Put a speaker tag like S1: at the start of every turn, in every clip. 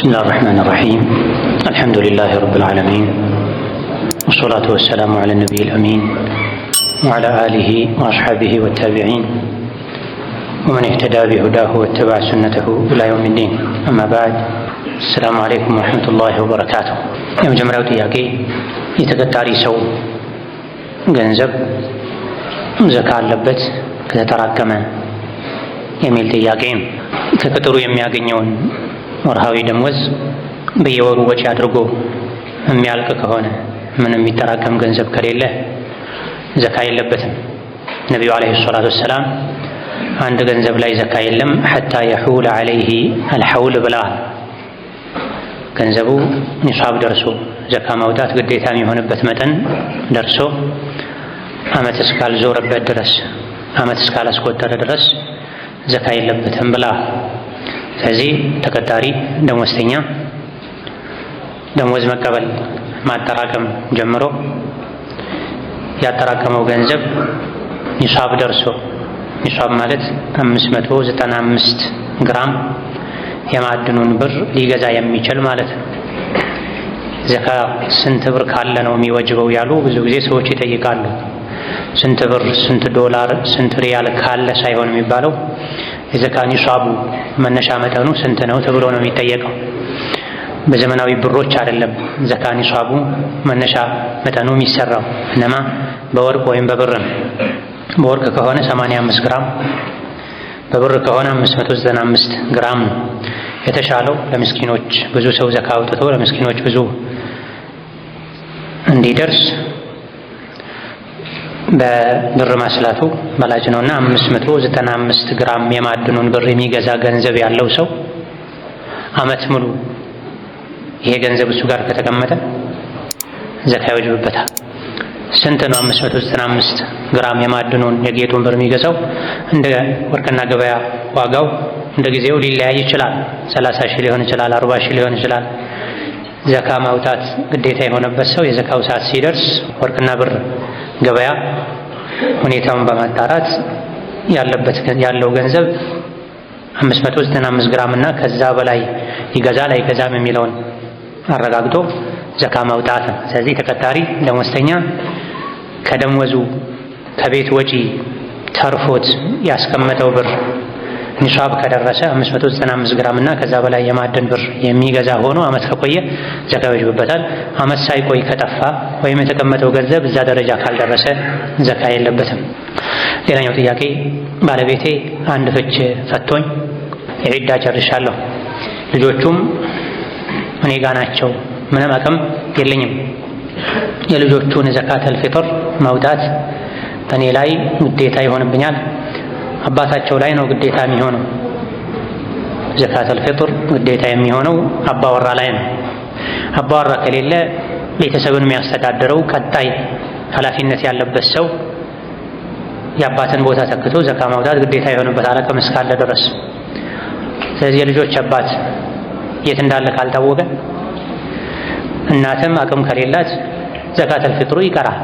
S1: بسم الله الرحمن الرحيم. الحمد لله رب العالمين، والصلاة والسلام على النبي الأمين وعلى آله وأصحابه والتابعين ومن اهتدى بهداه واتبع سنته إلى يوم الدين. أما بعد، السلام عليكم ورحمة الله وبركاته. يوم جمرة ጥያቄ የተቀጣሪ ሰው ገንዘብ ዘካ አለበት ከተጠራቀመ የሚል ጥያቄ ነው። ከቅጥሩ የሚያገኘውን ወርሃዊ ደሞዝ በየወሩ ወጪ አድርጎ የሚያልቅ ከሆነ ምንም የሚጠራቀም ገንዘብ ከሌለ ዘካ የለበትም። ነቢዩ ዓለይሂ ሰላቱ ወሰላም አንድ ገንዘብ ላይ ዘካ የለም ሐታ የሑል ዓለይሂ አልሐውል ብለዋል። ገንዘቡ ኒሷብ ደርሶ ዘካ ማውጣት ግዴታ የሚሆንበት መጠን ደርሶ ዓመት እስካልዞረበት ድረስ ዓመት እስካላስቆጠረ ድረስ ዘካ የለበትም ብለዋል። ስለዚህ ተቀጣሪ ደሞዝተኛ ደሞዝ መቀበል ማጠራቀም ጀምሮ ያጠራቀመው ገንዘብ ኒሷብ ደርሶ ኒሷብ ማለት 595 ግራም የማዕድኑን ብር ሊገዛ የሚችል ማለት ነው። ዘካ ስንት ብር ካለ ነው የሚወጅበው ያሉ ብዙ ጊዜ ሰዎች ይጠይቃሉ። ስንት ብር፣ ስንት ዶላር፣ ስንት ሪያል ካለ ሳይሆን የሚባለው የዘካ ኒሷቡ መነሻ መጠኑ ስንት ነው ተብሎ ነው የሚጠየቀው። በዘመናዊ ብሮች አይደለም ዘካ ኒሷቡ መነሻ መጠኑ የሚሰራው፣ እነማ በወርቅ ወይም በብር ነው። በወርቅ ከሆነ 85 ግራም፣ በብር ከሆነ 595 ግራም ነው። የተሻለው ለምስኪኖች ብዙ ሰው ዘካ አውጥቶ ለምስኪኖች ብዙ እንዲደርስ በብር ማስላቱ በላጭ ነውና 595 ግራም የማዕድኑን ብር የሚገዛ ገንዘብ ያለው ሰው ዓመት ሙሉ ይሄ ገንዘብ እሱ ጋር ከተቀመጠ ዘካ ይወጅብበታል። ስንት ነው 595 ግራም የማዕድኑን የጌጡን ብር የሚገዛው? እንደ ወርቅና ገበያ ዋጋው እንደ ጊዜው ሊለያይ ይችላል። 30 ሺህ ሊሆን ይችላል፣ 40 ሺህ ሊሆን ይችላል። ዘካ ማውጣት ግዴታ የሆነበት ሰው የዘካው ሰዓት ሲደርስ ወርቅና ብር ገበያ ሁኔታውን በማጣራት ያለው ገንዘብ 595 ግራም እና ከዛ በላይ ይገዛል አይገዛም የሚለውን አረጋግጦ ዘካ ማውጣት ነው። ስለዚህ ተቀጣሪ ደሞዝተኛ ከደሞዙ ከቤት ወጪ ተርፎት ያስቀመጠው ብር ኒሷብ ከደረሰ 595 ግራም እና ከዛ በላይ የማዕድን ብር የሚገዛ ሆኖ ዓመት ከቆየ ዘካ ይወጅብበታል። ዓመት ሳይቆይ ከጠፋ ወይም የተቀመጠው ገንዘብ እዛ ደረጃ ካልደረሰ ዘካ የለበትም። ሌላኛው ጥያቄ ባለቤቴ አንድ ፍች ፈቶኝ የዒዳ ጨርሻለሁ፣ ልጆቹም እኔ ጋ ናቸው፣ ምንም አቅም የለኝም። የልጆቹን ዘካተል ፊጥር ማውጣት በእኔ ላይ ግዴታ ይሆንብኛል? አባታቸው ላይ ነው ግዴታ የሚሆነው። ዘካተል ፊጥር ግዴታ የሚሆነው አባወራ ላይ ነው። አባወራ ከሌለ ቤተሰብን የሚያስተዳድረው ቀጣይ ኃላፊነት ያለበት ሰው የአባትን ቦታ ተክቶ ዘካ ማውጣት ግዴታ የሆነበታል አቅም እስካለ ድረስ። ስለዚህ የልጆች አባት የት እንዳለ ካልታወቀ እናትም አቅም ከሌላት ዘካተል ፊጥሩ ይቀራል።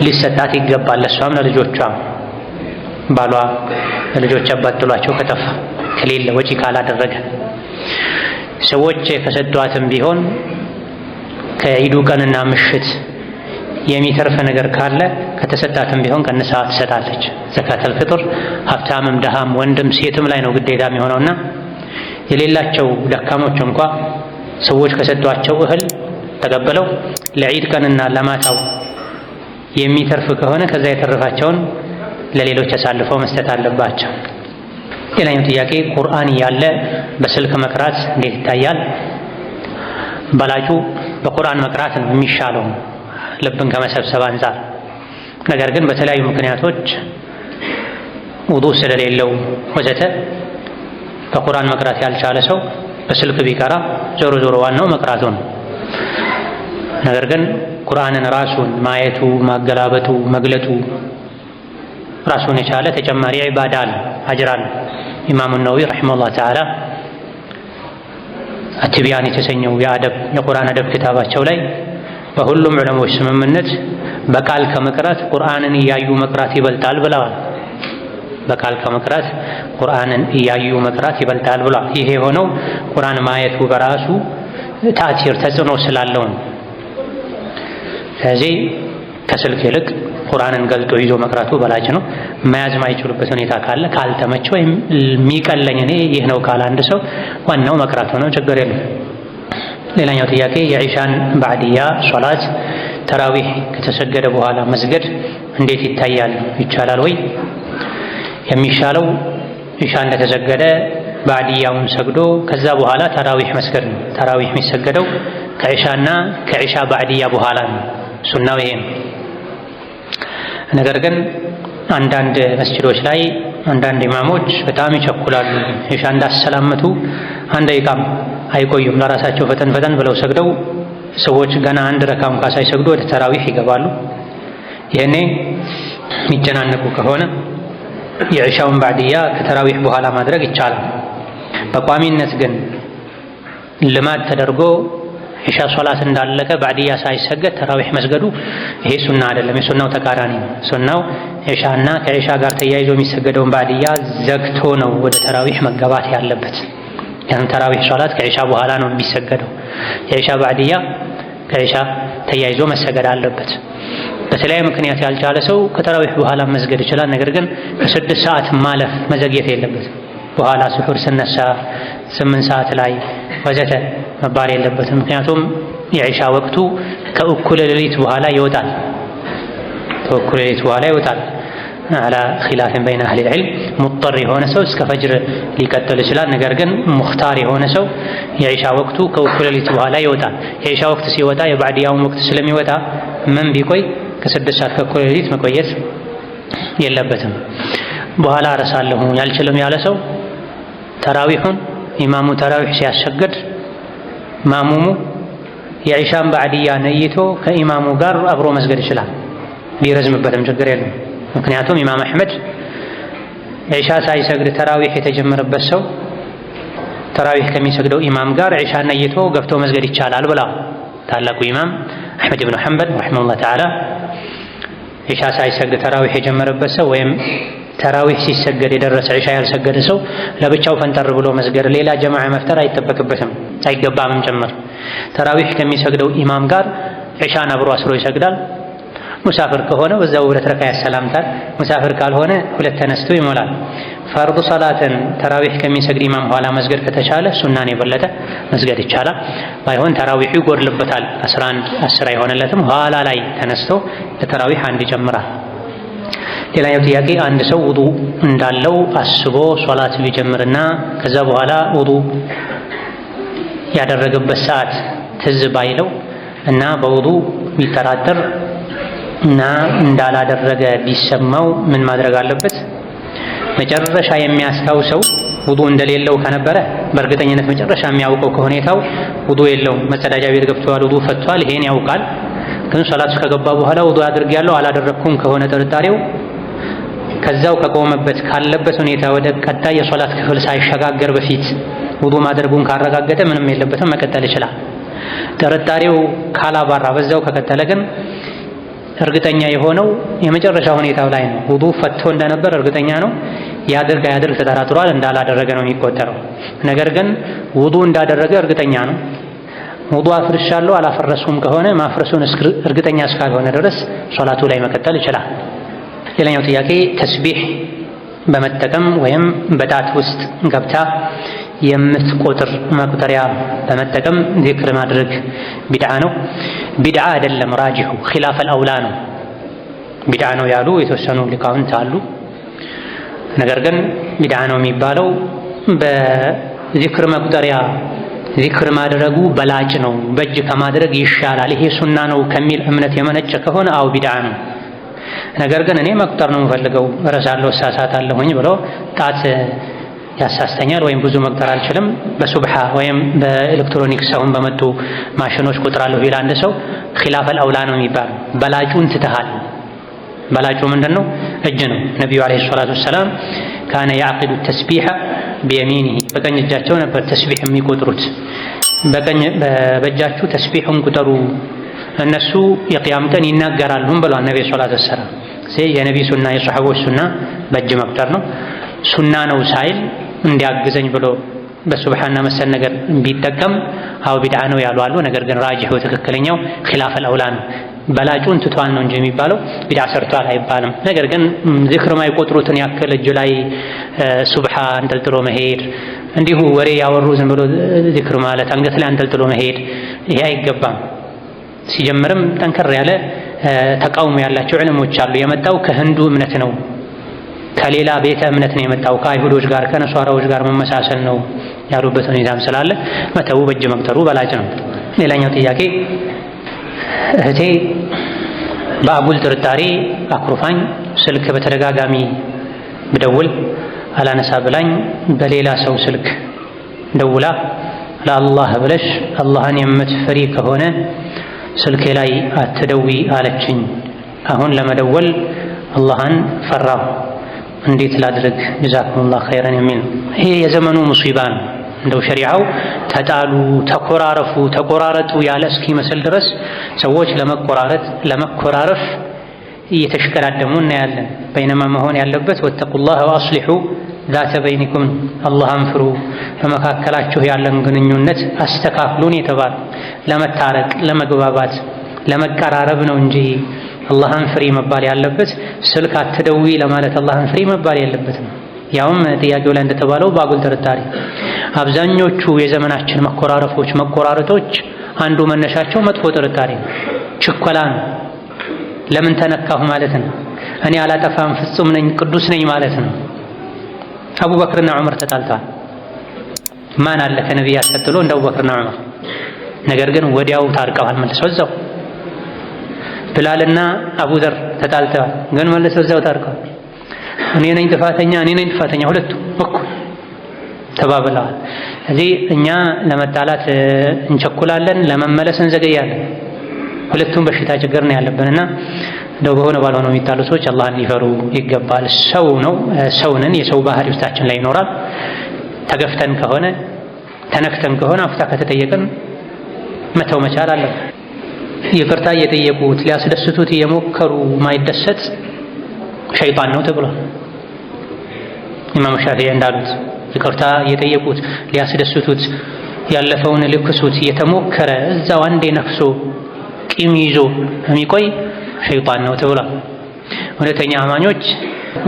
S1: ሊሰጣት ይገባል፣ ለሷም ለልጆቿም። ባሏ ለልጆች አባት ጥሏቸው ከጠፋ ከሌለ ወጪ ካላደረገ ሰዎች ከሰጧትም ቢሆን ከዒዱ ቀንና ምሽት የሚተርፍ ነገር ካለ ከተሰጣትም ቢሆን ቀንሳ ትሰጣለች። ዘካተል ፊጥር ሀብታምም ደሃም ወንድም ሴትም ላይ ነው ግዴታ የሚሆነውና የሌላቸው ደካሞች እንኳ ሰዎች ከሰጧቸው እህል ተቀበለው ለዒድ ቀንና ለማታው የሚተርፍ ከሆነ ከዛ የተረፋቸውን ለሌሎች አሳልፈው መስጠት አለባቸው። ሌላኛው ጥያቄ ቁርአን ያለ በስልክ መቅራት እንዴት ይታያል? በላጩ በቁርአን መቅራት ነው የሚሻለው ልብን ከመሰብሰብ አንፃር። ነገር ግን በተለያዩ ምክንያቶች ውዱእ ስለሌለው ወዘተ በቁርአን መቅራት ያልቻለ ሰው በስልክ ቢቀራ ዞሮ ዞሮ ዋናው መቅራቱ ነው። ነገር ግን ቁርአንን ራሱን ማየቱ፣ ማገላበጡ፣ መግለጡ ራሱን የቻለ ተጨማሪ ዒባዳ አለ፣ አጅር አለ። ኢማሙ ነወዊ ረሒመሁላህ ተዓላ አትቢያን የተሰኘው የቁርአን አደብ ክታባቸው ላይ በሁሉም ዑለሞች ስምምነት በቃል ከመቅራት ቁርአንን እያዩ መቅራት ይበልጣል ብለዋል። በቃል ከመቅራት ቁርአንን እያዩ መቅራት ይበልጣል ብሏል። ይሄ የሆነው ቁርአን ማየቱ በራሱ ተአሲር ተጽዕኖ ስላለው ነው። ስለዚህ ከስልክ ይልቅ ቁርአንን ገልጦ ይዞ መቅራቱ በላጭ ነው። መያዝ ማይችሉበት ሁኔታ ካለ ካልተመቸው ወይም የሚቀለኝ እኔ ይህ ነው ካለ አንድ ሰው ዋናው መቅራቱ ነው፣ ችግር የለም። ሌላኛው ጥያቄ የዒሻን ባዕድያ ሶላት ተራዊህ ከተሰገደ በኋላ መስገድ እንዴት ይታያል? ይቻላል ወይ? የሚሻለው ዒሻ እንደተሰገደ ባዕድያውን ሰግዶ ከዛ በኋላ ተራዊህ መስገድ ነው። ተራዊህ የሚሰገደው ከዒሻና ከዒሻ ባዕድያ በኋላ ነው። ሱናው ይሄ ነው። ነገር ግን አንዳንድ መስጂዶች ላይ አንዳንድ ኢማሞች በጣም ይቸኩላሉ። ዒሻ እንዳሰላመቱ አንድ ደቂቃም አይቆዩም። ለራሳቸው ፈጠን ፈጠን ብለው ሰግደው ሰዎች ገና አንድ ረካ እንኳን ሳይሰግዱ ወደ ተራዊህ ይገባሉ። ይሄኔ የሚጨናነቁ ከሆነ የዒሻውን ባዕድያ ከተራዊህ በኋላ ማድረግ ይቻላል። በቋሚነት ግን ልማድ ተደርጎ ዒሻ ሶላት እንዳለቀ ባዕድያ ሳይሰገድ ተራዊህ መስገዱ ይሄ ሱና አይደለም። የሱናው ተቃራኒ ነው። ሱናው ዒሻና ከዒሻ ጋር ተያይዞ የሚሰገደውን ባዕድያ ዘግቶ ነው ወደ ተራዊህ መገባት ያለበት። ያን ተራዊህ ሶላት ከዒሻ በኋላ ነው የሚሰገደው። የዒሻ ባዕድያ ከዒሻ ተያይዞ መሰገድ አለበት። በተለያየ ምክንያት ያልቻለ ሰው ከተራዊህ በኋላ መስገድ ይችላል። ነገር ግን ከ6 ሰዓት ማለፍ መዘግየት የለበትም። በኋላ ስሑር ስነሳ 8 ሰዓት ላይ ወዘተ መባል የለበትም። ምክንያቱም የዒሻ ወቅቱ ከእኩለ ሌሊት በኋላ ይወጣል። ከእኩለ ሌሊት በኋላ ይወጣል። አላ ኺላፍን በይነ አህሊል ዒልም ሙጠር የሆነ ሰው እስከ ፈጅር ሊቀጥል ይችላል። ነገር ግን ሙኽታር የሆነ ሰው የዒሻ ወቅቱ ከእኩለ ሌሊት በኋላ ይወጣል። የዒሻ ወቅት ሲወጣ የባዕድያውን ወቅት ስለሚወጣ ምን ቢቆይ ከ6 ሰዓት ከእኩለ ሌሊት መቆየት የለበትም። በኋላ እረሳለሁ ያልችልም ያለ ሰው ተራዊሑን ኢማሙ ተራዊሕ ሲያሰግድ ማሙሙ የዒሻን ባዕድያ ነይቶ ከኢማሙ ጋር አብሮ መስገድ ይችላል። ቢረዝምበትም ችግር የለም። ምክንያቱም ኢማም አሕመድ ዒሻ ሳይሰግድ ተራዊሕ የተጀመረበት ሰው ተራዊሕ ከሚሰግደው ኢማም ጋር ዒሻ ነይቶ ገብቶ መስገድ ይቻላል ብላ ታላቁ ኢማም አሕመድ ብኑ ሐንበል ረሒመሁላህ ተዓላ ዒሻ ሳይሰግድ ተራዊሕ የጀመረበት ሰው ወይም ተራዊሕ ሲሰገድ የደረሰ ዒሻ ያልሰገደ ሰው ለብቻው ፈንጠር ብሎ መስገድ ሌላ ጀማዓ መፍጠር አይጠበቅበትም አይገባምም ጭምር። ተራዊሕ ከሚሰግደው ኢማም ጋር ዒሻን አብሮ አስሮ ይሰግዳል። ሙሳፍር ከሆነ በዛው 2 ረካ ያሰላምታል። ሙሳፍር ካልሆነ 2 ተነስቶ ይሞላል። ፈርዱ ሰላትን ተራዊሕ ከሚሰግድ ኢማም ኋላ መስገድ ከተቻለ ሱናን የበለጠ መስገድ ይቻላል። ባይሆን ተራዊሑ ይጎድልበታል። 11 አይሆንለትም። ኋላ ላይ ተነስቶ ለተራዊሕ 1 ይጨምራል። ሌላኛው ጥያቄ አንድ ሰው ውዱ እንዳለው አስቦ ሶላት ቢጀምርና ከዛ በኋላ ውዱ ያደረገበት ሰዓት ትዝ ባይለው እና በውዱ ቢጠራጠር እና እንዳላደረገ ቢሰማው ምን ማድረግ አለበት? መጨረሻ የሚያስታውሰው ውዱ እንደሌለው ከነበረ በእርግጠኝነት መጨረሻ የሚያውቀው ከሁኔታው ውዱ የለውም፣ መጸዳጃ ቤት ገብቷል፣ ውዱ ፈቷል፣ ይሄን ያውቃል። ግን ሶላት ከገባ በኋላ ውዱ አድርጌያለሁ አላደረኩም ከሆነ ጥርጣሬው ከዛው ከቆመበት ካለበት ሁኔታ ወደ ቀጣይ የሶላት ክፍል ሳይሸጋገር በፊት ውዱ ማድረጉን ካረጋገጠ ምንም የለበትም፣ መቀጠል ይችላል። ጥርጣሬው ካላባራ በዛው ከቀጠለ ግን እርግጠኛ የሆነው የመጨረሻ ሁኔታው ላይ ነው። ውዱ ፈቶ እንደነበር እርግጠኛ ነው። ያድርግ አያድርግ ተጠራጥሯል፣ እንዳላደረገ ነው የሚቆጠረው። ነገር ግን ውዱ እንዳደረገ እርግጠኛ ነው። ውዱ አፍርሻለሁ አላፈረስኩም ከሆነ ማፍረሱን እርግጠኛ እስካልሆነ ድረስ ሶላቱ ላይ መቀጠል ይችላል። ሌላኛው ጥያቄ ተስቢሕ በመጠቀም ወይም በጣት ውስጥ ገብታ የምትቆጥር መቁጠሪያ በመጠቀም ዚክር ማድረግ ቢድዓ ነው? ቢድዓ አይደለም፣ ራጂሑ ኺላፈል አውላ ነው። ቢድዓ ነው ያሉ የተወሰኑ ሊቃውንት አሉ። ነገር ግን ቢድዓ ነው የሚባለው በዚክር መቁጠሪያ ዚክር ማድረጉ በላጭ ነው፣ በእጅ ከማድረግ ይሻላል፣ ይሄ ሱና ነው ከሚል እምነት የመነጨ ከሆነ አው ቢድዓ ነው። ነገር ግን እኔ መቁጠር ነው የምፈልገው እረሳለሁ እሳሳታለሁኝ ብሎ ጣት ያሳስተኛል ወይም ብዙ መቁጠር አልችልም በሱብሓ ወይም በኤሌክትሮኒክስ አሁን በመጡ ማሽኖች ቁጥራለሁ ቢል አንድ ሰው ኺላፈል አውላ ነው የሚባለው። በላጩን ትተሃል። በላጩ ምንድነው? እጅ ነው። ነቢዩ ዓለይሂ ሰላቱ ወሰላም ካነ ያዕቂዱ ተስቢሐ ቢየሚኒሂ በቀኝ እጃቸው ነበር ተስቢሕ የሚቆጥሩት። በእጃችሁ ተስቢሑን ቁጠሩ እነሱ የቅያም ቀን ይናገራሉም ብለዋል ነቢዩ ሰለላሁ ዐለይሂ ወሰለም። የነቢ ሱና የሰሐቦች ሱና በእጅ መቁጠር ነው። ሱና ነው ሳይል እንዲያግዘኝ ብሎ በሱብሃንና መሰል ነገር ቢጠቀም አው ቢድዓ ነው ያሉ አሉ። ነገር ግን ራጂሁ ትክክለኛው ኺላፈል አውላ ነው። በላጩን ትቷል ነው እንጂ የሚባለው ቢድዓ ሰርቷል አይባልም። ነገር ግን ዚክር ማይቆጥሩትን ያክል እጅ ላይ ሱብሃን አንጠልጥሎ መሄድ፣ እንዲሁ ወሬ ያወሩ ዝም ብሎ ዚክር ማለት አንገት ላይ አንጠልጥሎ መሄድ ይሄ አይገባም። ሲጀምርም ጠንከር ያለ ተቃውሞ ያላቸው ዕለሞች አሉ። የመጣው ከህንዱ እምነት ነው፣ ከሌላ ቤተ እምነት ነው የመጣው፣ ከአይሁዶች ጋር ከነሷራዎች ጋር መመሳሰል ነው ያሉበት ሁኔታም ስላለ መተው በእጅ መቁጠሩ በላጭ ነው። ሌላኛው ጥያቄ እህቴ በአጉል ጥርጣሬ አኩርፋኝ ስልክ በተደጋጋሚ ብደውል አላነሳ ብላኝ በሌላ ሰው ስልክ ደውላ ለአላህ ብለሽ አላህን የምትፈሪ ከሆነ ስልኬ ላይ አትደዊ አለችኝ። አሁን ለመደወል አላህን ፈራሁ፣ እንዴት ላድርግ? ጀዛኩሙላህ ኸይረን የሚል ይሄ የዘመኑ ሙሲባ ነው። እንደው ሸሪዓው ተጣሉ፣ ተኮራረፉ፣ ተቆራረጡ ያለ እስኪመስል ድረስ ሰዎች ለመኮራረፍ እየተሽቀዳደሙ እናያለን። በይነማ መሆን ያለበት ወተቁላህ ወአስሊሑ ዛተ በይኒኩም፣ አላህን ፍሩ፣ በመካከላችሁ ያለን ግንኙነት አስተካክሉን የተባለ ለመታረቅ፣ ለመግባባት፣ ለመቀራረብ ነው እንጂ አላህን ፍሪ መባል ያለበት ስልክ አትደዊ ለማለት አላህን ፍሪ መባል የለበትም። ያውም ጥያቄው ላይ እንደተባለው በአጉል ጥርጣሬ አብዛኞቹ የዘመናችን መኮራረፎች፣ መቆራረጦች አንዱ መነሻቸው መጥፎ ጥርጣሬ ነው፣ ችኮላ ነው፣ ለምን ተነካሁ ማለት ነው፣ እኔ አላጠፋም ፍጹም ነኝ ቅዱስ ነኝ ማለት ነው። አቡበክርና ዑመር ተጣልተዋል። ማን አለ ከነቢያት ቀጥሎ እንደ አቡበክርና ዑመር? ነገር ግን ወዲያው ታርቀዋል መልሰው እዛው። ብላልና አቡዘር ተጣልተዋል፣ ግን መልሰው እዛው ታርቀዋል። እኔ ነኝ ጥፋተኛ ሁለቱ እኩል ተባብለዋል። እዚህ እኛ ለመጣላት እንቸኩላለን፣ ለመመለስ እንዘገያለን። ሁለቱም በሽታ ችግር ነው ያለብንና እንደው በሆነ ባልሆነው የሚጣሉ ሰዎች አላህን ሊፈሩ ይገባል። ሰው ነው፣ ሰው ነን፣ የሰው ባህሪ ውስጣችን ላይ ይኖራል። ተገፍተን ከሆነ ተነክተን ከሆነ አፍታ ከተጠየቅን መተው መቻል አለብን። ይቅርታ እየጠየቁት ሊያስደስቱት እየሞከሩ ማይደሰት ሸይጣን ነው ተብሏል። ኢማም ሻፊዒ እንዳሉት ይቅርታ እየጠየቁት ሊያስደስቱት ያለፈውን ልክሱት እየተሞከረ እዛው አንዴ ነፍሶ ቂም ይዞ የሚቆይ ሸይጣን ነው ተብሏል። እውነተኛ አማኞች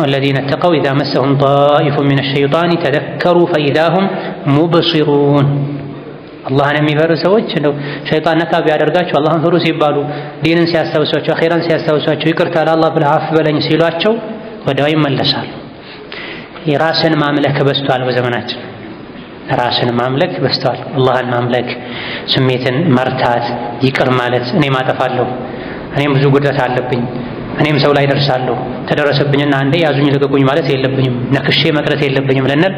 S1: ወለዚነ ተቀው ኢዛ መሰሁም ጣኢፉ ሚነ ሸይጣን ተዘከሩ ፈኢዛ ሁም ሙብሲሩን። አላህን የሚፈሩ ሰዎች እንደው ሸይጣን ነካ ቢያደርጋቸው አላህን ፍሩ ሲባሉ ዲንን ሲያስታውሷቸው አኺራን ሲያስታውሷቸው ይቅርታ ለአላህ ብለህ አፍ በለኝ ሲሏቸው ወዲያው ይመለሳሉ። የራስን ማምለክ በዝቷል በዘመናችን፣ ራስን ማምለክ በዝቷል። አላህን ማምለክ፣ ስሜትን መርታት፣ ይቅር ማለት እኔም አጠፋለሁ፣ እኔም ብዙ ጉድለት አለብኝ፣ እኔም ሰው ላይ ደርሳለሁ፣ ተደረሰብኝና አንዴ ያዙኝ ልቀቁኝ ማለት የለብኝም፣ ነክሼ መቅረት የለብኝም ልንል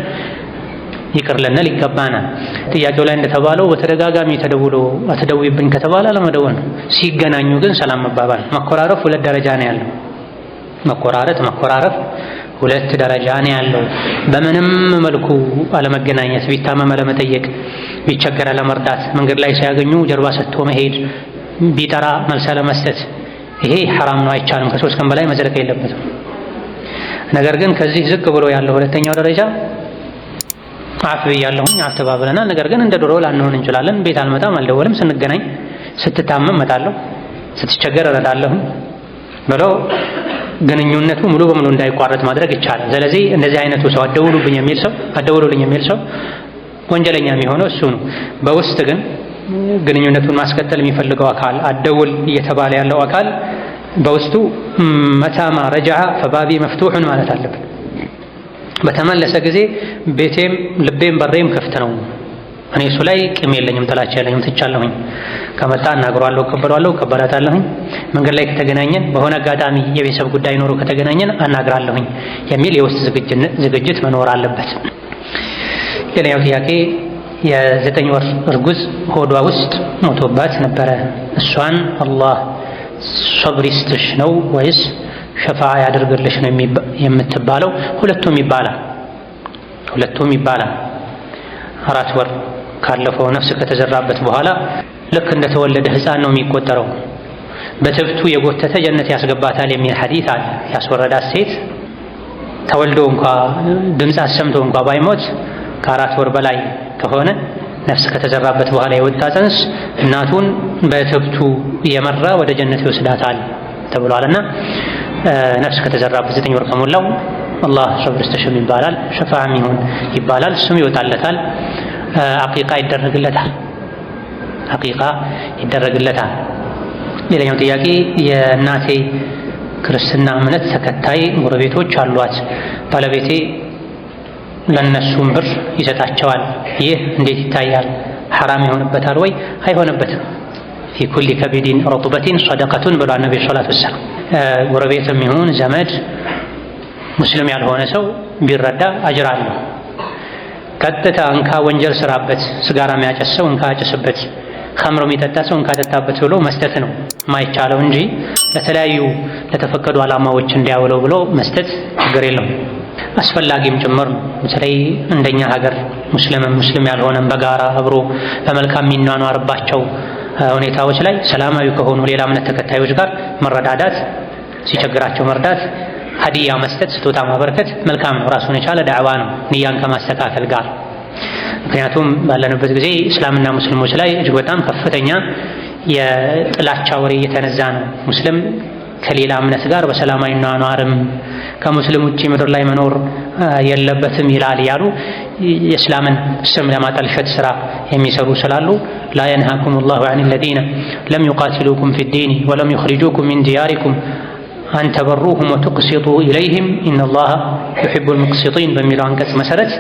S1: ይቅር ልንል ይገባናል። ጥያቄው ላይ እንደተባለው በተደጋጋሚ ተደውሎ አትደውይብኝ ከተባለ አለመደወል ነው። ሲገናኙ ግን ሰላም መባባል። መኮራረፍ ሁለት ደረጃ ነው ያለው። መኮራረፍ ሁለት ደረጃ ነው ያለው። በምንም መልኩ አለመገናኘት፣ ቢታመም አለመጠየቅ፣ ቢቸገር አለመርዳት፣ መንገድ ላይ ሲያገኙ ጀርባ ሰጥቶ መሄድ፣ ቢጠራ መልስ አለመስጠት፣ ይሄ ሐራም ነው፣ አይቻልም። ከ3 ቀን በላይ መዝለቅ የለበትም። ነገር ግን ከዚህ ዝቅ ብሎ ያለው ሁለተኛው ደረጃ አፍ ብያለሁኝ፣ አፍ ተባብለናል፣ ነገር ግን እንደ ድሮ ላንሆን እንችላለን። ቤት አልመጣም፣ አልደወልም፣ ስንገናኝ ስትታመም እመጣለሁ፣ ስትቸገር እረዳለሁ ብሎ ግንኙነቱ ሙሉ በሙሉ እንዳይቋረጥ ማድረግ ይቻላል። ስለዚህ እንደዚህ አይነቱ ሰው አደውሉልኝ የሚል ሰው ወንጀለኛ የሚሆነው እሱ ነው። በውስጥ ግን ግንኙነቱን ማስቀጠል የሚፈልገው አካል አደውል እየተባለ ያለው አካል በውስጡ መታማ ረጃዓ ፈባቢ መፍቱሑን ማለት አለበት። በተመለሰ ጊዜ ቤቴም ልቤም በሬም ክፍት ነው፣ እኔ እሱ ላይ ቂም የለኝም፣ ጥላቻ የለኝም፣ ትቻለሁኝ። ከመጣ እናግረዋለሁ፣ እቀበለዋለሁ፣ እቀበላታለሁኝ። መንገድ ላይ ከተገናኘን በሆነ አጋጣሚ የቤተሰብ ጉዳይ ኖሮ ከተገናኘን አናግራለሁኝ የሚል የውስጥ ዝግጅት መኖር አለበት። ሌላኛው ጥያቄ የ9 ወር እርጉዝ ሆዷ ውስጥ ሞቶባት ነበረ። እሷን አላህ ሶብር ይስጥሽ ነው ወይስ ሸፋዓ ያደርግልሽ ነው የምትባለው? ሁለቱም ይባላል። 4 ወር ካለፈው ነፍስ ከተዘራበት በኋላ ልክ እንደተወለደ ሕፃን ነው የሚቆጠረው። በትብቱ የጎተተ ጀነት ያስገባታል የሚል ሐዲስ አለ። ያስወረዳት ሴት ተወልዶ እንኳ ድምፅ አሰምቶ እንኳ ባይሞት ከ4 ወር በላይ ከሆነ ነፍስ ከተዘራበት በኋላ የወጣ ጽንስ እናቱን በትብቱ እየመራ ወደ ጀነት ይወስዳታል ተብሏልና ነፍስ ከተዘራበት 9 ወር ከሞላው አላህ ሰብር ተሸም ይባላል፣ ሸፋዓም ይሁን ይባላል፣ ስም ይወጣለታል፣ አቂቃ ይደረግለታል። ሌላኛው ጥያቄ የእናቴ ክርስትና እምነት ተከታይ ጎረቤቶች አሏት። ባለቤቴ ለነሱም ብር ይሰጣቸዋል። ይህ እንዴት ይታያል? ሐራም ይሆንበታል ወይ? አይሆንበትም። ፊ ኩሊ ከቢዲን ረጡበቲን ሰደቀቱን ብሏል ነብዩ ሰለላሁ ዐለይሂ ወሰለም። ጎረቤትም ይሁን ዘመድ ሙስሊም ያልሆነ ሰው ቢረዳ አጅር አለው። ቀጥታ እንካ ወንጀል ስራበት፣ ስጋራ የሚያጨስ ሰው እንካ አጭስበት፣ ኸምር የሚጠጣ ሰው እንካ ጠጣበት ብሎ መስጠት ነው ማይቻለው እንጂ ለተለያዩ ለተፈቀዱ ዓላማዎች እንዲያውለው ብሎ መስጠት ችግር የለውም። አስፈላጊም ጭምር ነው። በተለይ እንደኛ ሀገር ሙስሊም ያልሆነም በጋራ አብሮ በመልካም የሚኗኗርባቸው ሁኔታዎች ላይ ሰላማዊ ከሆኑ ሌላ እምነት ተከታዮች ጋር መረዳዳት፣ ሲቸግራቸው መርዳት፣ ሀዲያ መስጠት፣ ስጦታ ማበረከት መልካም ነው። ራሱን የቻለ ዳዕዋ ነው ንያን ከማስተካከል ጋር። ምክንያቱም ባለንበት ጊዜ እስላምና ሙስሊሞች ላይ እጅግ በጣም ከፍተኛ የጥላቻ ወሬ እየተነዛ ነው። ሙስሊም ከሌላ እምነት ጋር በሰላማዊ ኗኗርም ከሙስሊም ውጪ ምድር ላይ መኖር የለበትም ይላል ያሉ የእስላምን ስም ለማጠልሸት ስራ የሚሰሩ ስላሉ ላ የንሃኩም ላሁ ዐን ለዚነ ለም ዩቃቲሉኩም ፊ ዲን ወለም ዩኽሪጁኩም ሚን ዲያሪኩም አን ተበሩሁም ወቱቅሲጡ ኢለይህም ኢነላሃ ዩሒቡል ሙቅሲጢን በሚለው አንቀጽ መሰረት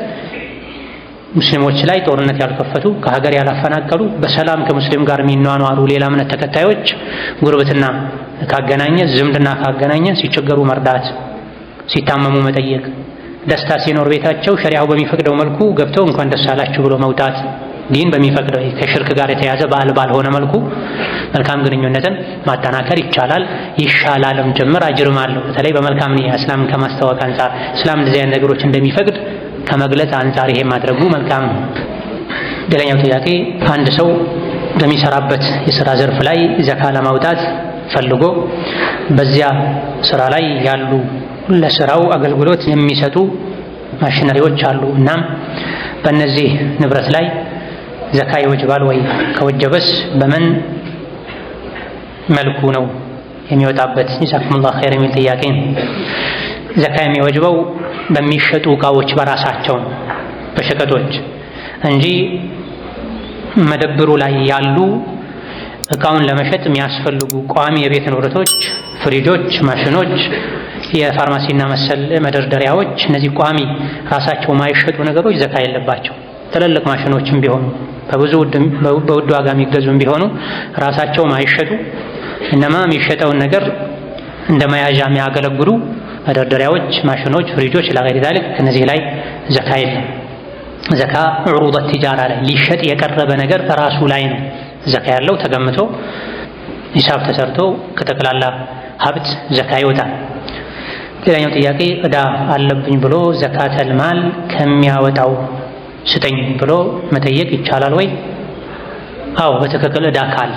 S1: ሙስሊሞች ላይ ጦርነት ያልከፈቱ ከሀገር ያላፈናቀሉ በሰላም ከሙስሊም ጋር የሚኗኗሩ ሌላ እምነት ተከታዮች ጉርብትና ካገናኘ ዝምድና ካገናኘ ሲቸገሩ መርዳት፣ ሲታመሙ መጠየቅ፣ ደስታ ሲኖር ቤታቸው ሸሪዓው በሚፈቅደው መልኩ ገብተው እንኳን ደስ አላችሁ ብሎ መውጣት፣ ዲን በሚፈቅደው ከሽርክ ጋር የተያዘ ባልሆነ መልኩ መልካም ግንኙነትን ማጠናከር ይቻላል፣ ይሻላልም ጭምር አጅርም አለው። በተለይ በመልካም ንያ እስላምን ከማስተዋወቅ አንጻር እስላም እንደዚህ አይነት ነገሮች እንደሚፈቅድ ከመግለጽ አንጻር ይሄ ማድረጉ መልካም ነው። ሌላኛው ጥያቄ አንድ ሰው በሚሰራበት የሥራ ዘርፍ ላይ ዘካ ለማውጣት ፈልጎ በዚያ ስራ ላይ ያሉ ለስራው አገልግሎት የሚሰጡ ማሽነሪዎች አሉ። እናም በእነዚህ ንብረት ላይ ዘካ ይወጅባል ወይ? ከወጀበስ በምን መልኩ ነው የሚወጣበት? ጀዛኩሙላሁ ኸይር የሚል ጥያቄ ነው። ዘካ የሚወጅበው በሚሸጡ እቃዎች በራሳቸው በሸቀጦች እንጂ መደብሩ ላይ ያሉ እቃውን ለመሸጥ የሚያስፈልጉ ቋሚ የቤት ንብረቶች፣ ፍሪጆች፣ ማሽኖች፣ የፋርማሲና መሰል መደርደሪያዎች፣ እነዚህ ቋሚ ራሳቸው ማይሸጡ ነገሮች ዘካ የለባቸው። ትልልቅ ማሽኖችም ቢሆኑ በውድ ዋጋ የሚገዙም ቢሆኑ ራሳቸው ማይሸጡ እነማ የሚሸጠውን ነገር እንደ መያዣ የሚያገለግሉ መደርደሪያዎች፣ ማሽኖች፣ ፍሪጆች ለገይሪ ዛሊክ እነዚህ ላይ ዘካ የለም። ዘካ ዑሩድ ቲጃራ ላይ ሊሸጥ የቀረበ ነገር ራሱ ላይ ነው ዘካ ያለው። ተገምቶ ሂሳብ ተሰርቶ ከጠቅላላ ሀብት ዘካ ይወጣል። ሌላኛው ጥያቄ ዕዳ አለብኝ ብሎ ዘካተል ማል ከሚያወጣው ስጠኝ ብሎ መጠየቅ ይቻላል ወይ? አዎ፣ በትክክል ዕዳ ካለ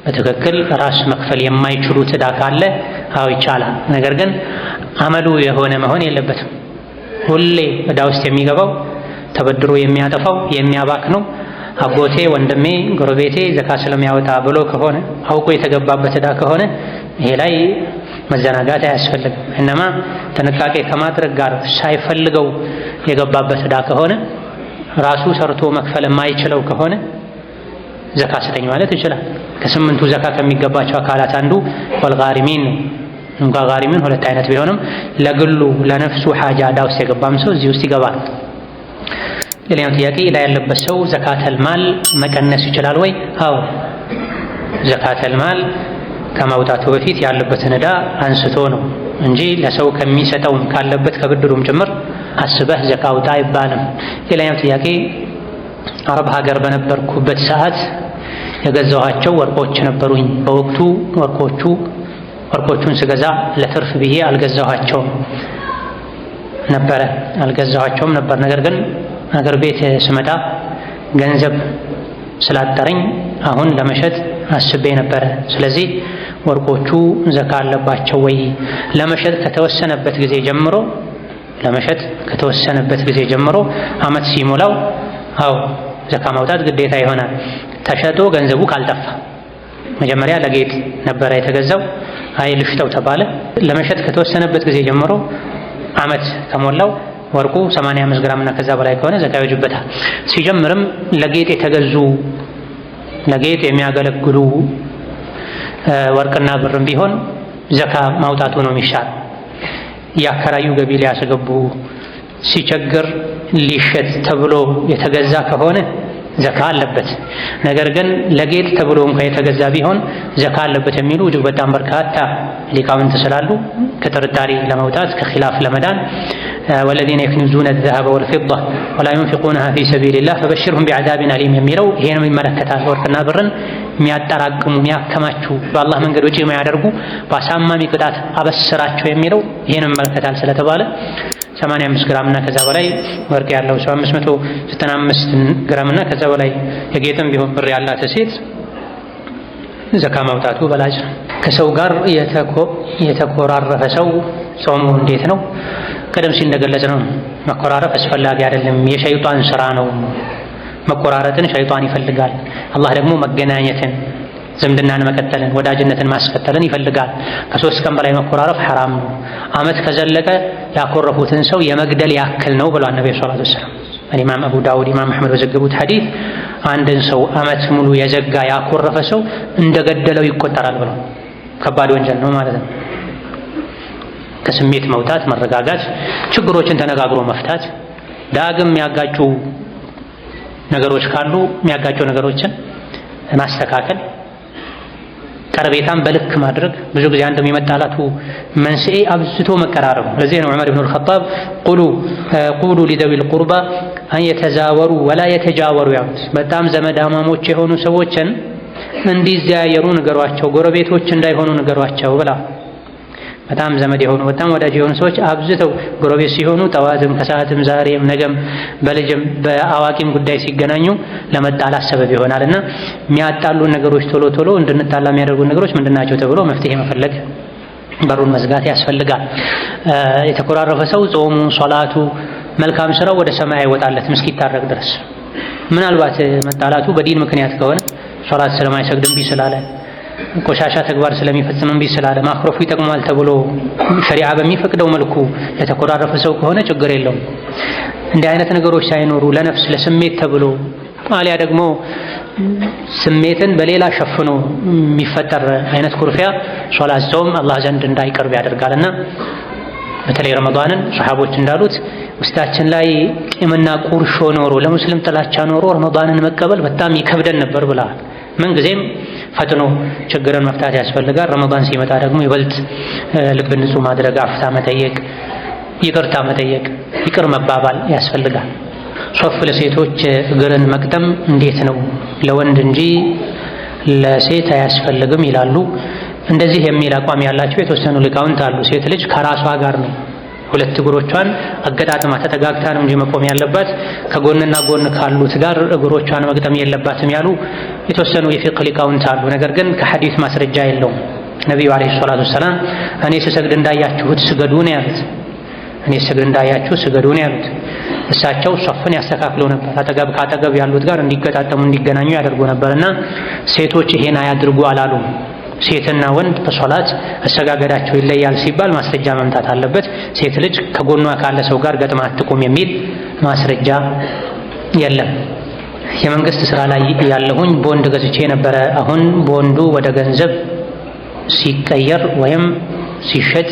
S1: በትክክል ራስ መክፈል የማይችሉት ዕዳ ካለ አዎ ይቻላል። ነገር ግን አመሉ የሆነ መሆን የለበትም። ሁሌ ዕዳ ውስጥ የሚገባው ተበድሮ የሚያጠፋው የሚያባክነው አጎቴ፣ ወንድሜ፣ ጎረቤቴ ዘካ ስለሚያወጣ ብሎ ከሆነ አውቆ የተገባበት ዕዳ ከሆነ ይሄ ላይ መዘናጋት አያስፈልግም። እነማ ጥንቃቄ ከማድረግ ጋር ሳይፈልገው የገባበት ዕዳ ከሆነ ራሱ ሰርቶ መክፈል የማይችለው ከሆነ ዘካ ስጠኝ ማለት ይችላል። ከስምንቱ ዘካ ከሚገባቸው አካላት አንዱ ወልጋሪሚን ነው። እንኳ ጋሪሚን ሁለት አይነት ቢሆንም ለግሉ ለነፍሱ ሐጃ ዕዳ ውስጥ የገባም ሰው እዚህ ውስጥ ይገባል። ሌላኛው ጥያቄ ዕዳ ያለበት ሰው ዘካተል ማል መቀነስ ይችላል ወይ? አዎ፣ ዘካተል ማል ከማውጣቱ በፊት ያለበትን ዕዳ አንስቶ ነው እንጂ ለሰው ከሚሰጠውም ካለበት ከብድሩም ጭምር አስበህ ዘካ አውጣ አይባልም። ሌላኛው ጥያቄ አረብ ሀገር በነበርኩበት ሰዓት የገዛኋቸው ወርቆች ነበሩኝ። በወቅቱ ወርቆቹን ስገዛ ለትርፍ ብዬ አልገዛኋቸውም ነበር። ነገር ግን አገር ቤት ስመጣ ገንዘብ ስላጠረኝ አሁን ለመሸጥ አስቤ ነበረ። ስለዚህ ወርቆቹ ዘካ አለባቸው ወይ? ለመሸጥ ከተወሰነበት ጊዜ ጀምሮ አመት ሲሞላው አው ዘካ ማውጣት ግዴታ ይሆናል። ተሸጦ ገንዘቡ ካልጠፋ መጀመሪያ ለጌጥ ነበረ የተገዛው፣ አይ ልሽጠው ተባለ። ለመሸጥ ከተወሰነበት ጊዜ ጀምሮ አመት ከሞላው ወርቁ 85 ግራም እና ከዛ በላይ ከሆነ ዘካ ይወጅበታል። ሲጀምርም ለጌጥ የተገዙ ለጌጥ የሚያገለግሉ ወርቅና ብርም ቢሆን ዘካ ማውጣቱ ነው የሚሻል። ያከራዩ ገቢ ሊያስገቡ ሲቸግር ሊሸጥ ተብሎ የተገዛ ከሆነ ዘካ አለበት። ነገር ግን ለጌጥ ተብሎ እንኳን የተገዛ ቢሆን ዘካ አለበት የሚሉ እጅግ በጣም በርካታ ሊቃውንት ስላሉ ከጥርጣሬ ለመውጣት ከኺላፍ ለመዳን ወለዚነ የክኒዙነ الذهب والفضة ولا ينفقونها في سبيل الله فبشرهم بعذاب أليم የሚለው ይሄንም ይመለከታል። ወርቅና ብርን የሚያጠራቅሙ የሚያከማቹ በአላህ መንገድ ወጪ የማያደርጉ በአሳማሚ ቅጣት አበስራቸው የሚለው ይሄንም ይመለከታል ስለተባለ 85 ግራም እና ከዛ በላይ ወርቅ ያለው ሰው 595 ግራም እና ከዛ በላይ የጌጥም ቢሆን ብር ያላት ሴት ዘካ ማውጣቱ በላጭ ነው። ከሰው ጋር የተኮራረፈ ሰው ጾሙ እንዴት ነው? ቀደም ሲል እንደገለጽ ነው መኮራረፍ አስፈላጊ አይደለም፣ የሸይጣን ስራ ነው። መቆራረጥን ሸይጣን ይፈልጋል። አላህ ደግሞ መገናኘትን፣ ዝምድናን መቀጠልን፣ ወዳጅነትን ማስቀጠልን ይፈልጋል። ከ3 ቀን በላይ መኮራረፍ ሐራም ነው። አመት ከዘለቀ ያኮረፉትን ሰው የመግደል ያክል ነው ብሏል ነብዩ ሰለላሁ ዐለይሂ ወሰለም። ኢማም አቡ ዳውድ ኢማም አህመድ በዘገቡት ሐዲስ አንድን ሰው አመት ሙሉ የዘጋ ያኮረፈ ሰው እንደገደለው ይቆጠራል ብለው። ከባድ ወንጀል ነው ማለት ነው። ከስሜት መውጣት፣ መረጋጋት፣ ችግሮችን ተነጋግሮ መፍታት፣ ዳግም የሚያጋጩ ነገሮች ካሉ የሚያጋጩ ነገሮችን ማስተካከል፣ ቀረቤታን በልክ ማድረግ። ብዙ ጊዜ አንድ የሚመጣላቱ መንስኤ አብዝቶ መቀራረቡ። ለዚህ ነው ዑመር ኢብኑ አልኸጣብ ቁሉ ሊዘዊል ቁርባ አን የተዛወሩ ወላ የተጃወሩ ያሉት። በጣም ዘመዳማሞች የሆኑ ሰዎችን እንዲዘያየሩ ንገሯቸው፣ ጎረቤቶች እንዳይሆኑ ንገሯቸው ብላ። በጣም ዘመድ የሆኑ በጣም ወዳጅ የሆኑ ሰዎች አብዝተው ጎረቤት ሲሆኑ ጠዋትም ከሰዓትም ዛሬም ነገም በልጅም በአዋቂም ጉዳይ ሲገናኙ ለመጣላት ሰበብ ይሆናልና የሚያጣሉን ነገሮች ቶሎ እንድንጣላ የሚያደርጉ ነገሮች ምንድናቸው ተብሎ መፍትሄ መፈለግ፣ በሩን መዝጋት ያስፈልጋል። የተኮራረፈ ሰው ጾሙ፣ ሶላቱ፣ መልካም ስራው ወደ ሰማይ አይወጣለትም እስኪታረቅ ድረስ። ምናልባት መጣላቱ በዲን ምክንያት ከሆነ ሶላት ስለማይሰግድ እምቢ ስላለ፣ ቆሻሻ ተግባር ስለሚፈጽም እምቢ ስላለ ማክሮፉ ይጠቅማል ተብሎ ሸሪዓ በሚፈቅደው መልኩ የተኮራረፈ ሰው ከሆነ ችግር የለውም። እንዲህ አይነት ነገሮች ሳይኖሩ ለነፍስ ለስሜት ተብሎ አሊያ ደግሞ ስሜትን በሌላ ሸፍኖ የሚፈጠር አይነት ኩርፊያ ሶላት፣ ጾም አላህ ዘንድ እንዳይቀርብ ያደርጋልና በተለይ ረመዳንን ሰሃቦች እንዳሉት ውስጣችን ላይ ቂምና ቁርሾ ኖሮ ለሙስሊም ጥላቻ ኖሮ ረመዳንን መቀበል በጣም ይከብደን ነበር ብለዋል። ምን ጊዜም ፈጥኖ ችግርን መፍታት ያስፈልጋል። ረመዳን ሲመጣ ደግሞ ይበልጥ ልብን ንጹህ ማድረግ፣ አፍታ መጠየቅ፣ ይቅርታ መጠየቅ፣ ይቅር መባባል ያስፈልጋል። ሶፍ ለሴቶች እግርን መቅጠም እንዴት ነው? ለወንድ እንጂ ለሴት አያስፈልግም ይላሉ። እንደዚህ የሚል አቋም ያላቸው የተወሰኑ ሊቃውንት አሉ። ሴት ልጅ ከራሷ ጋር ነው ሁለት እግሮቿን አገጣጥማ ተጠጋግታ ነው እንጂ መቆም ያለባት ከጎንና ጎን ካሉት ጋር እግሮቿን መግጠም የለባትም ያሉ የተወሰኑ የፊቅህ ሊቃውንት አሉ። ነገር ግን ከሐዲስ ማስረጃ የለውም። ነብዩ አለይሂ ሰላቱ ወሰላም እኔ ስሰግድ እንዳያችሁት ስገዱ ነው ያሉት። እኔ ስሰግድ እንዳያችሁ ስገዱ ነው ያሉት። እሳቸው ሶፍን ያስተካክሉ ነበር። አጠገብ ካጠገብ ያሉት ጋር እንዲገጣጠሙ እንዲገናኙ ያደርጉ ነበርና ሴቶች ይሄን አያድርጉ አላሉም። ሴትና ወንድ በሶላት አሰጋገዳቸው ይለያል ሲባል ማስረጃ መምጣት አለበት። ሴት ልጅ ከጎኗ ካለ ሰው ጋር ገጥማ አትቁም የሚል ማስረጃ የለም። የመንግስት ስራ ላይ ያለሁኝ ቦንድ ገዝቼ ነበረ። አሁን ቦንዱ ወደ ገንዘብ ሲቀየር ወይም ሲሸጥ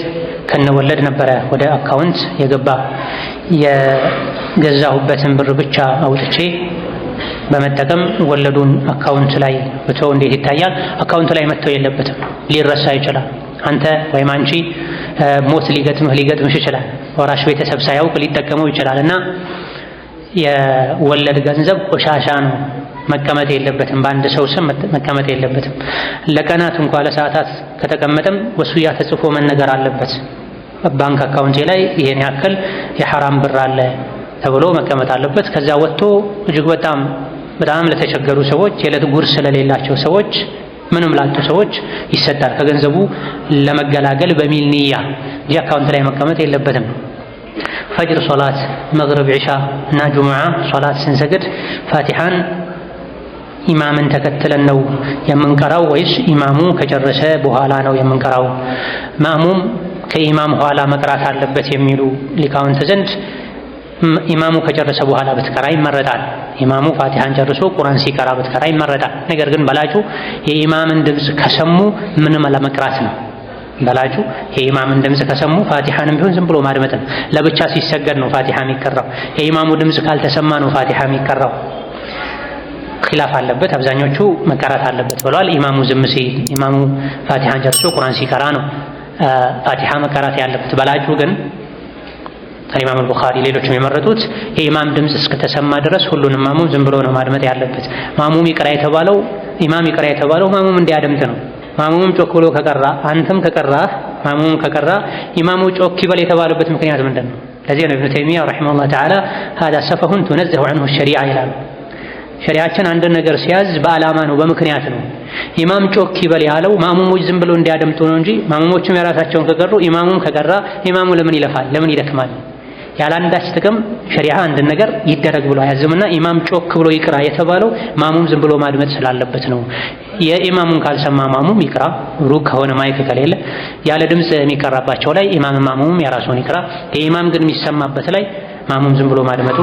S1: ከነወለድ ነበረ ወደ አካውንት የገባ። የገዛሁበትን ብር ብቻ አውጥቼ በመጠቀም ወለዱን አካውንት ላይ ብተው እንዴት ይታያል? አካውንት ላይ መተው የለበትም። ሊረሳ ይችላል። አንተ ወይም አንቺ ሞት ሊገጥምሽ ይችላል። ወራሽ ቤተሰብ ሳያውቅ ሊጠቀመው ይችላል እና የወለድ ገንዘብ ቆሻሻ ነው፣ መቀመጥ የለበትም። በአንድ ሰው ስም መቀመጥ የለበትም። ለቀናት እንኳን ለሰዓታት ከተቀመጠም ወሱያ ተጽፎ መነገር አለበት። ባንክ አካውንቴ ላይ ይሄን ያክል የሐራም ብር አለ ተብሎ መቀመጥ አለበት። ከዛ ወጥቶ እጅግ በጣም ለተቸገሩ ሰዎች የዕለት ጉርስ ስለሌላቸው ሰዎች ምንም ላጡ ሰዎች ይሰጣል ከገንዘቡ ለመገላገል በሚል ንያ እንጂ አካውንት ላይ መቀመጥ የለበትም። ፈጅር ሶላት፣ መግሪብ፣ ዒሻ እና ጁሙዓ ሶላት ስንሰግድ ፋቲሓን ኢማምን ተከትለን ነው የምንቀራው ወይስ ኢማሙ ከጨረሰ በኋላ ነው የምንቀራው? ማእሙም ከኢማም ኋላ መቅራት አለበት የሚሉ ሊቃውንት ዘንድ ኢማሙ ከጨረሰ በኋላ ብትቀራ ይመረጣል። ኢማሙ ፋቲሃን ጨርሶ ቁርአን ሲቀራ ብትቀራ ይመረጣል። ነገር ግን በላጩ የኢማምን ድምፅ ከሰሙ ምንም ለመቅራት ነው። በላጩ የኢማምን ድምፅ ከሰሙ ፋቲሃንም ቢሆን ዝም ብሎ ማድመጥ ነው። ለብቻ ሲሰገድ ነው ፋቲሃ የሚቀራው። የኢማሙ ድምፅ ካልተሰማ ነው ፋቲሃ የሚቀራው። ኺላፍ አለበት። አብዛኞቹ መቀራት አለበት ብለዋል። ኢማሙ ዝም ሲል ኢማሙ ፋቲሃን ጨርሶ ቁርአን ሲቀራ ነው ፋቲሃ መቀራት ያለበት። በላጩ ግን ኢማም አልቡኻሪ ሌሎችም የመረጡት የኢማም ድምፅ እስከተሰማ ድረስ ሁሉንም ማሙም ዝም ብሎ ነው ማድመጥ ያለበት። ማሙም ይቅራ የተባለው ኢማም ይቅራ የተባለው ማሙም እንዲያደምጥ ነው። ማሙም ጮክ ብሎ ከቀራ አንተም ከቀራህ ማሙም ከቀራ ኢማሙ ጮክ ይበል የተባለበት ምክንያት ምንድን ነው? ለዚህ ነው ኢብኑ ተይሚያ ረሒመሁላህ ተዓላ ሀዛ ሰፈሁን ቱነዘሁ ዐንሁ ሸሪዓ ይላሉ። ሸሪዓችን አንድ ነገር ሲያዝ በዓላማ ነው፣ በምክንያት ነው። ኢማም ጮክ ይበል ያለው ማሙሞች ዝም ብሎ እንዲያደምጡ ነው እንጂ ማሙሞችም የራሳቸውን ከቀሩ ኢማሙም ከቀራ ኢማሙ ለምን ይለፋል? ለምን ይደክማል? ያላንዳች ጥቅም ሸሪዓ አንድ ነገር ይደረግ ብሎ አያዝምና ኢማም ጮክ ብሎ ይቅራ የተባለው ማሙም ዝም ብሎ ማድመጥ ስላለበት ነው። የኢማሙን ካልሰማ ማሙም ይቅራ፣ ሩቅ ከሆነ ማይክ ከሌለ ያለ ድምፅ የሚቀራባቸው ላይ ኢማም ማሙም የራሱን ይቅራ። የኢማም ግን የሚሰማበት ላይ ማሙም ዝም ብሎ ማድመጡ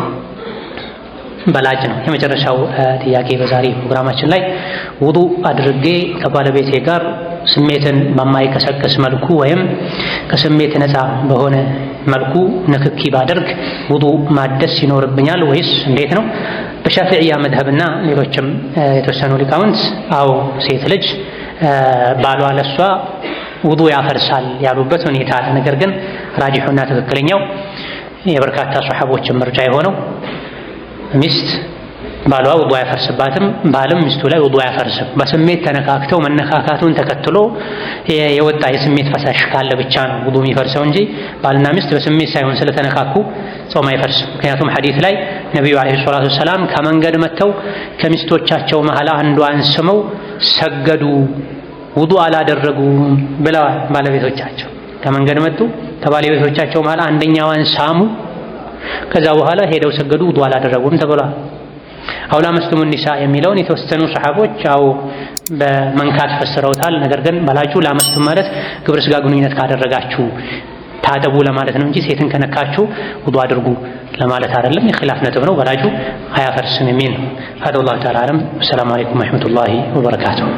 S1: በላጭ ነው። የመጨረሻው ጥያቄ በዛሬ ፕሮግራማችን ላይ ውዱእ አድርጌ ከባለቤቴ ጋር ስሜትን በማይቀሰቅስ መልኩ ወይም ከስሜት ነፃ በሆነ መልኩ ንክኪ ባደርግ ውዱእ ማደስ ይኖርብኛል ወይስ እንዴት ነው? በሻፊዕያ መድሀብና ሌሎችም የተወሰኑ ሊቃውንት አዎ ሴት ልጅ ባሏ ለሷ ውዱእ ያፈርሳል ያሉበት ሁኔታ አለ። ነገር ግን ራጂሑና ትክክለኛው የበርካታ ሷሐቦችን ምርጫ የሆነው ሚስት ባሏ ውዱእ አያፈርስባትም፣ ባልም ሚስቱ ላይ ውዱእ አያፈርስም። በስሜት ተነካክተው መነካካቱን ተከትሎ የወጣ የስሜት ፈሳሽ ካለ ብቻ ነው ውዱእ የሚፈርሰው እንጂ ባልና ሚስት በስሜት ሳይሆን ስለተነካኩ ጾም አይፈርስም። ምክንያቱም ሐዲስ ላይ ነቢዩ ዓለይሂ ሰላቱ ወሰላም ከመንገድ መጥተው ከሚስቶቻቸው መሃል አንዷን ስመው ሰገዱ፣ ውዱእ አላደረጉም ብለዋል። ባለቤቶቻቸው ከመንገድ መጡ፣ ከባለቤቶቻቸው መሃል አንደኛዋን ሳሙ፣ ከዛ በኋላ ሄደው ሰገዱ፣ ውዱእ አላደረጉም ተብሏል። አውላ መስቱሙ ኒሳ የሚለውን የተወሰኑ ሰሐቦች አው በመንካት ፈስረውታል። ነገር ግን በላጩ ላመስቱም ማለት ግብረ ሥጋ ግንኙነት ካደረጋችሁ ታጠቡ ለማለት ነው እንጂ ሴትን ከነካችሁ ውዱእ አድርጉ ለማለት አይደለም። የኺላፍ ነጥብ ነው። በላጩ አያፈርስም የሚል ነው። አላሁ ተዓላ አለም። ሰላም አለይኩም ወራህመቱላሂ ወበረካቱሁ።